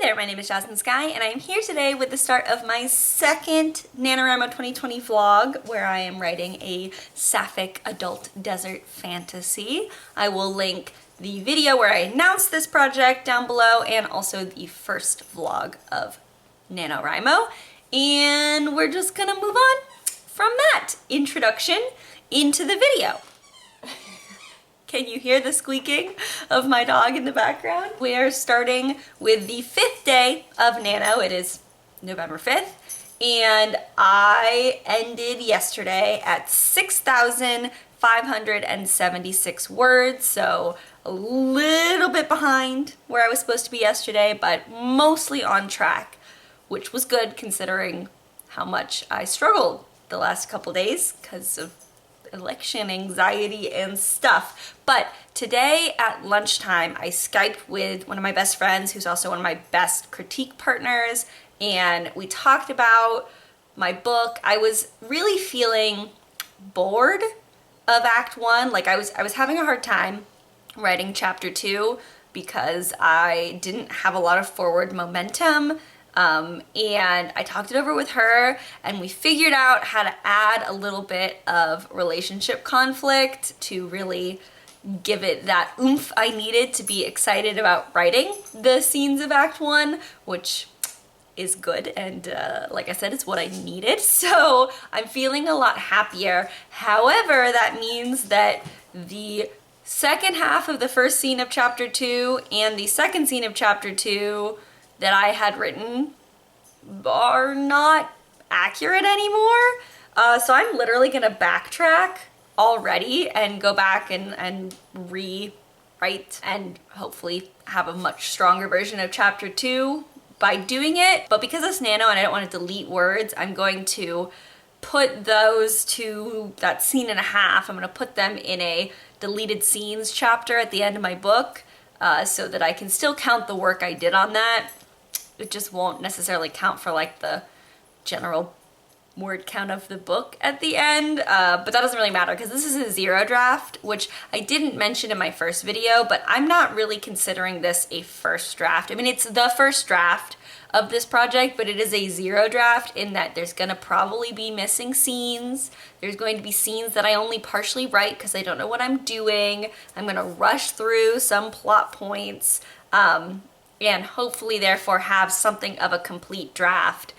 there, my name is Jasmine Sky, and I am here today with the start of my second NaNoWriMo 2020 vlog, where I am writing a sapphic adult desert fantasy. I will link the video where I announced this project down below, and also the first vlog of NaNoWriMo. And we're just gonna move on from that introduction into the video. Can you hear the squeaking of my dog in the background? We are starting with the 5th day of Nano. It is November 5th, and I ended yesterday at 6,576 words, so a little bit behind where I was supposed to be yesterday, but mostly on track, which was good considering how much I struggled the last couple days because of election anxiety and stuff. But today at lunchtime, I Skyped with one of my best friends who's also one of my best critique partners, and we talked about my book. I was really feeling bored of Act 1. Like I was having a hard time writing Chapter 2 because I didn't have a lot of forward momentum. And I talked it over with her, and we figured out how to add a little bit of relationship conflict to really give it that oomph I needed to be excited about writing the scenes of Act 1, which is good, and like I said, it's what I needed. So I'm feeling a lot happier. However, that means that the second half of the first scene of Chapter 2 and the second scene of Chapter 2 that I had written are not accurate anymore. So I'm literally gonna backtrack already and go back and rewrite and hopefully have a much stronger version of Chapter 2 by doing it. But because it's Nano and I don't want to delete words, I'm going to put those to that scene and a half, I'm gonna put them in a deleted scenes chapter at the end of my book, so that I can still count the work I did on that. It just won't necessarily count for like the general word count of the book at the end, but that doesn't really matter because this is a zero draft, which I didn't mention in my first video, but I'm not really considering this a first draft. I mean, it's the first draft of this project, but it is a zero draft in that there's gonna probably be missing scenes. There's going to be scenes that I only partially write because I don't know what I'm doing. I'm gonna rush through some plot points, and hopefully therefore have something of a complete draft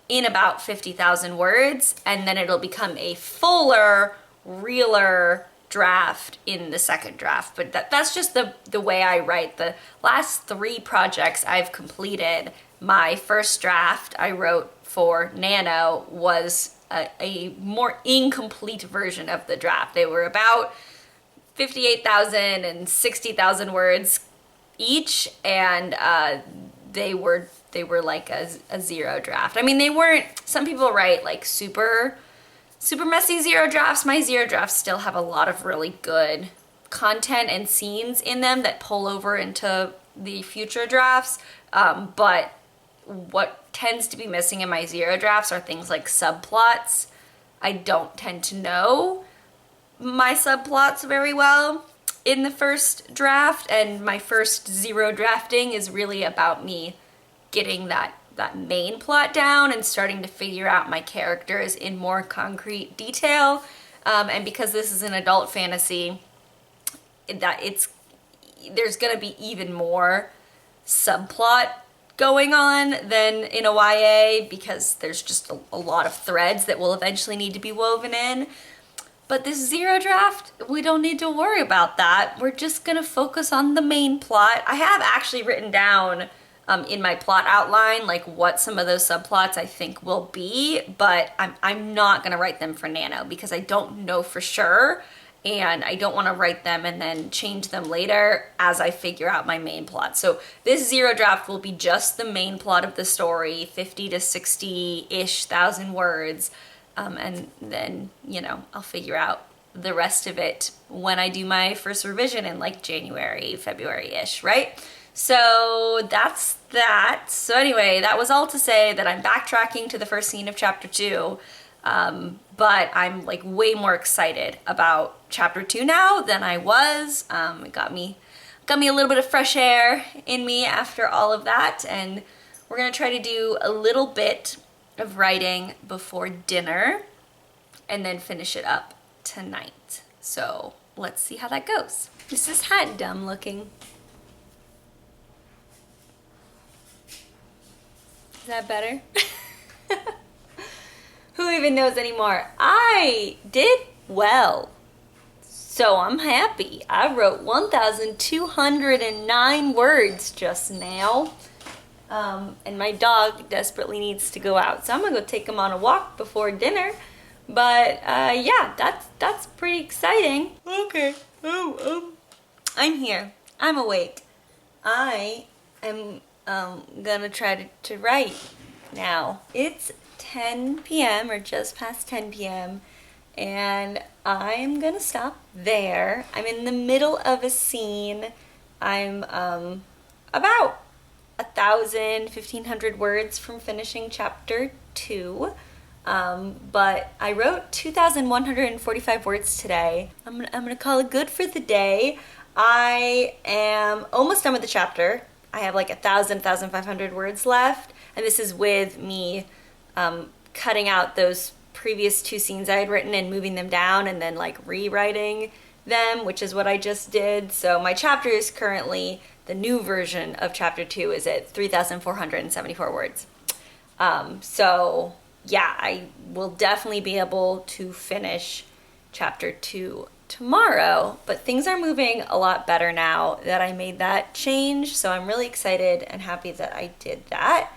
in about 50,000 words, and then it'll become a fuller, realer draft in the second draft. But that's just the way I write. The last 3 projects I've completed, my first draft I wrote for Nano was a more incomplete version of the draft. They were about 58,000 and 60,000 words each, and they were like a zero draft. I mean, they weren't, some people write like super messy zero drafts. My zero drafts still have a lot of really good content and scenes in them that pull over into the future drafts, but what tends to be missing in my zero drafts are things like subplots. I don't tend to know my subplots very well in the first draft, and my first zero drafting is really about me getting that main plot down and starting to figure out my characters in more concrete detail. And because this is an adult fantasy, there's gonna be even more subplot going on than in a YA, because there's just a lot of threads that will eventually need to be woven in. But this zero draft, we don't need to worry about that. We're just gonna focus on the main plot. I have actually written down in my plot outline like what some of those subplots I think will be, but I'm not gonna write them for Nano because I don't know for sure, and I don't wanna write them and then change them later as I figure out my main plot. So this zero draft will be just the main plot of the story, 50 to 60-ish thousand words. And then, you know, I'll figure out the rest of it when I do my first revision in like January, February-ish, right? So that's that. So anyway, that was all to say that I'm backtracking to the first scene of Chapter 2, but I'm like way more excited about Chapter 2 now than I was. It got me got me a little bit of fresh air in me after all of that, and we're gonna try to do a little bit of writing before dinner and then finish it up tonight. So let's see how that goes. This is hat dumb looking. Is that better? Who even knows anymore? I did well. So I'm happy. I wrote 1,209 words just now. And my dog desperately needs to go out. So I'm gonna go take him on a walk before dinner. But yeah, that's pretty exciting. Okay. I'm here. I'm awake. I am gonna try to write now. It's 10 p.m. or just past 10 p.m. and I'm gonna stop there. I'm in the middle of a scene. I'm about 1,500 words from finishing chapter 2. But I wrote 2,145 words today. I'm gonna call it good for the day. I am almost done with the chapter. I have like 1,500 words left, and this is with me cutting out those previous 2 scenes I had written and moving them down and then like rewriting them, which is what I just did. So my chapter is currently, the new version of chapter 2 is at 3,474 words. So yeah, I will definitely be able to finish chapter 2 tomorrow, but things are moving a lot better now that I made that change. So I'm really excited and happy that I did that.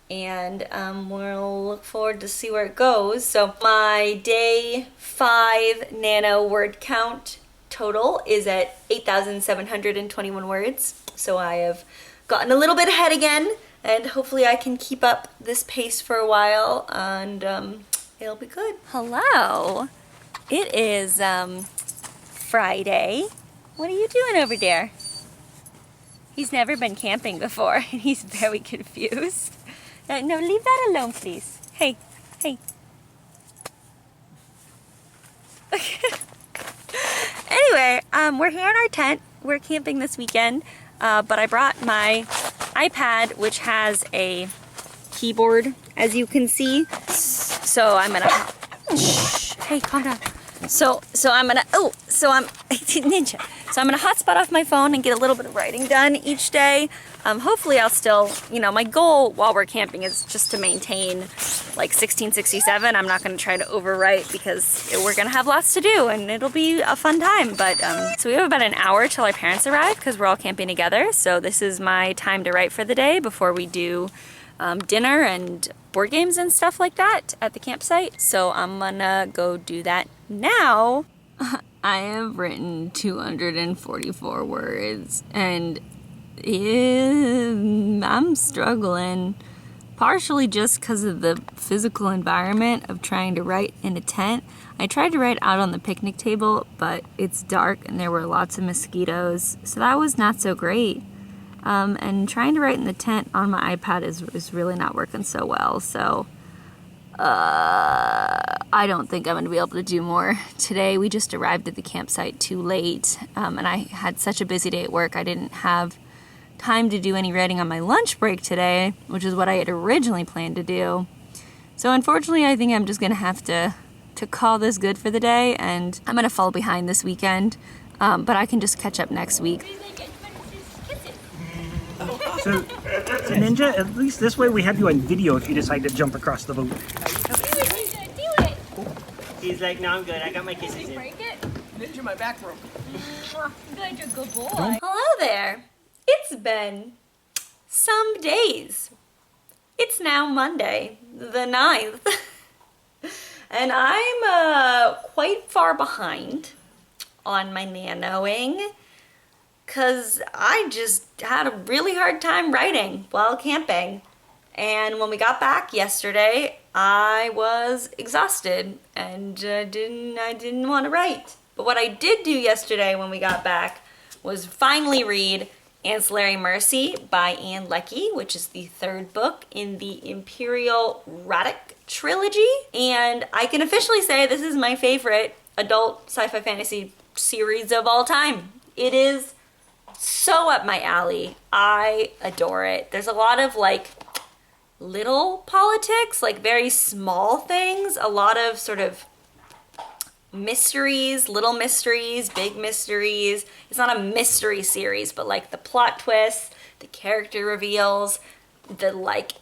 And we'll look forward to see where it goes. So my day 5 nano word count total is at 8,721 words. So I have gotten a little bit ahead again, and hopefully I can keep up this pace for a while, and it'll be good. Hello. It is Friday. What are you doing over there? He's never been camping before, and he's very confused. No, leave that alone, please. Hey, hey. Anyway, we're here in our tent. We're camping this weekend, but I brought my iPad, which has a keyboard, as you can see. So I'm gonna, shh, hey, calm down. So I'm gonna, ninja. So I'm gonna hotspot off my phone and get a little bit of writing done each day. Hopefully I'll still, my goal while we're camping is just to maintain like 1667. I'm not gonna try to overwrite because we're gonna have lots to do and it'll be a fun time. But so we have about an hour till our parents arrive because we're all camping together. So this is my time to write for the day before we do dinner and board games and stuff like that at the campsite. So I'm gonna go do that now. I have written 244 words and I'm struggling, partially just because of the physical environment of trying to write in a tent. I tried to write out on the picnic table, but it's dark and there were lots of mosquitoes, so that was not so great. And trying to write in the tent on my iPad is really not working so well, so I don't think I'm going to be able to do more today. We just arrived at the campsite too late, and I had such a busy day at work. I didn't have time to do any writing on my lunch break today, which is what I had originally planned to do. So unfortunately, I think I'm just going to have to call this good for the day, and I'm going to fall behind this weekend, but I can just catch up next week. So Ninja, at least this way we have you on video if you decide to jump across the boat. Do it. He's like, no, I'm good. I got my kisses in. Break it? Ninja, my back broke. Good, you're a good boy. Hello there. It's been some days. It's now Monday, the 9th. And I'm quite far behind on my nanoing, because I just had a really hard time writing while camping. And when we got back yesterday, I was exhausted and I didn't want to write. But what I did do yesterday when we got back was finally read Ancillary Mercy by Anne Leckie, which is the 3rd book in the Imperial Radic trilogy. And I can officially say this is my favorite adult sci-fi fantasy series of all time. It is so up my alley. I adore it. There's a lot of like little politics, like very small things, a lot of sort of mysteries, little mysteries, big mysteries. It's not a mystery series, but like the plot twists, the character reveals, the like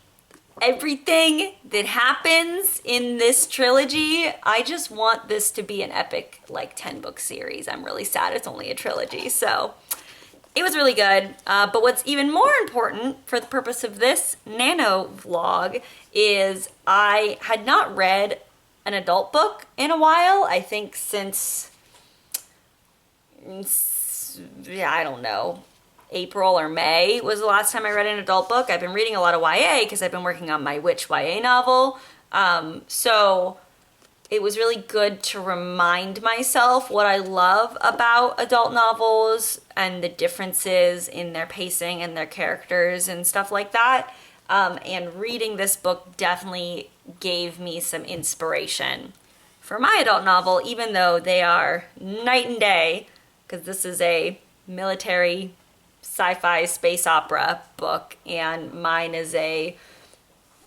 everything that happens in this trilogy. I just want this to be an epic like 10-book series. I'm really sad it's only a trilogy. So it was really good. But what's even more important for the purpose of this Nano vlog is I had not read an adult book in a while. I think since, yeah, I don't know, April or May was the last time I read an adult book. I've been reading a lot of YA because I've been working on my Witch YA novel. So it was really good to remind myself what I love about adult novels and the differences in their pacing and their characters and stuff like that. And reading this book definitely gave me some inspiration for my adult novel, even though they are night and day, because this is a military sci-fi space opera book and mine is a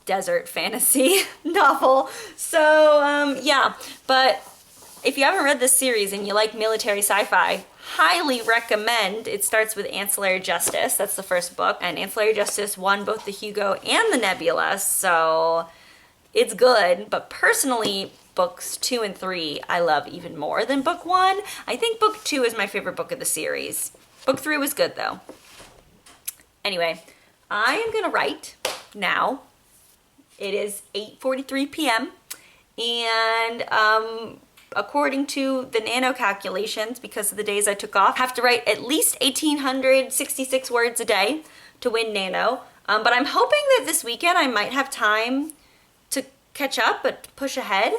desert fantasy novel. So yeah, but if you haven't read this series and you like military sci-fi, highly recommend. It starts with Ancillary Justice. That's the first book, and Ancillary Justice won both the Hugo and the Nebula, so it's good. But personally, books 2 and 3 I love even more than book 1. I think book 2 is my favorite book of the series. Book 3 was good though. Anyway, I am gonna write now. It is 8:43 p.m. and according to the Nano calculations, because of the days I took off, I have to write at least 1,866 words a day to win Nano. But I'm hoping that this weekend I might have time to catch up, but push ahead.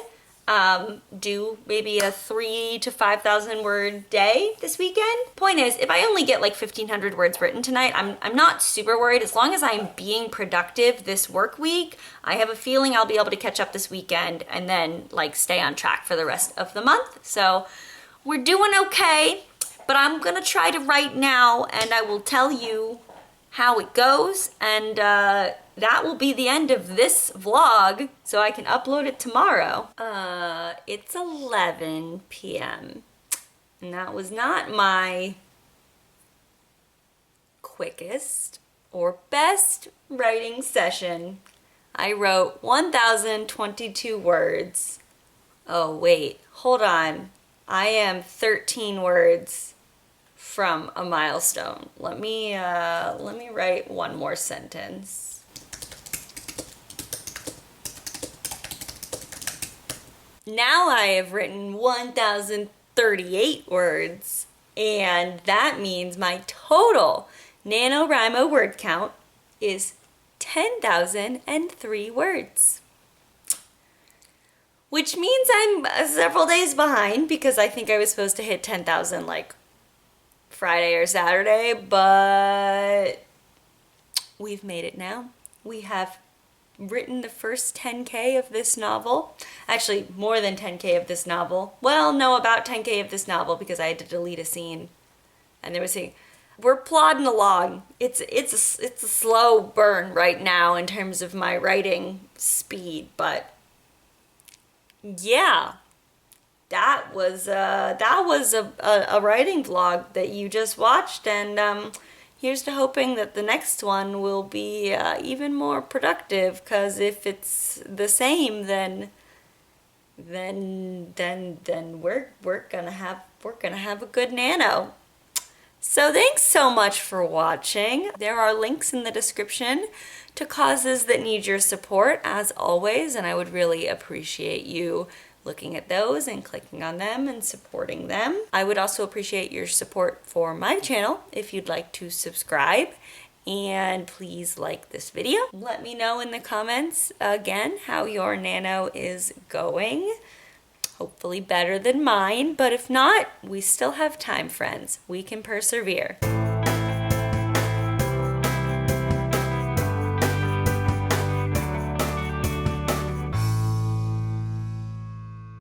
Do maybe a 3,000 to 5,000 word day this weekend. Point is, if I only get like 1,500 words written tonight, I'm not super worried. As long as I'm being productive this work week, I have a feeling I'll be able to catch up this weekend and then like stay on track for the rest of the month. So we're doing okay, but I'm gonna try to write now and I will tell you how it goes, and that will be the end of this vlog, so I can upload it tomorrow. It's 11 p.m. and that was not my quickest or best writing session. I wrote 1,022 words. Oh wait, hold on. I am 13 words from a milestone. Let me write one more sentence. Now I have written 1,038 words, and that means my total NaNoWriMo word count is 10,003 words. Which means I'm several days behind because I think I was supposed to hit 10,000 like Friday or Saturday, but we've made it now. We have written the first 10K of this novel. Actually, more than 10K of this novel. Well, no, about 10K of this novel because I had to delete a scene. And there was we're plodding along. It's a slow burn right now in terms of my writing speed, but yeah. That was a writing vlog that you just watched, and here's to hoping that the next one will be even more productive. Because if it's the same, then we're gonna have a good Nano. So thanks so much for watching. There are links in the description to causes that need your support, as always, and I would really appreciate you looking at those and clicking on them and supporting them. I would also appreciate your support for my channel if you'd like to subscribe, and please like this video. Let me know in the comments again how your Nano is going. Hopefully better than mine, but if not, we still have time, friends. We can persevere.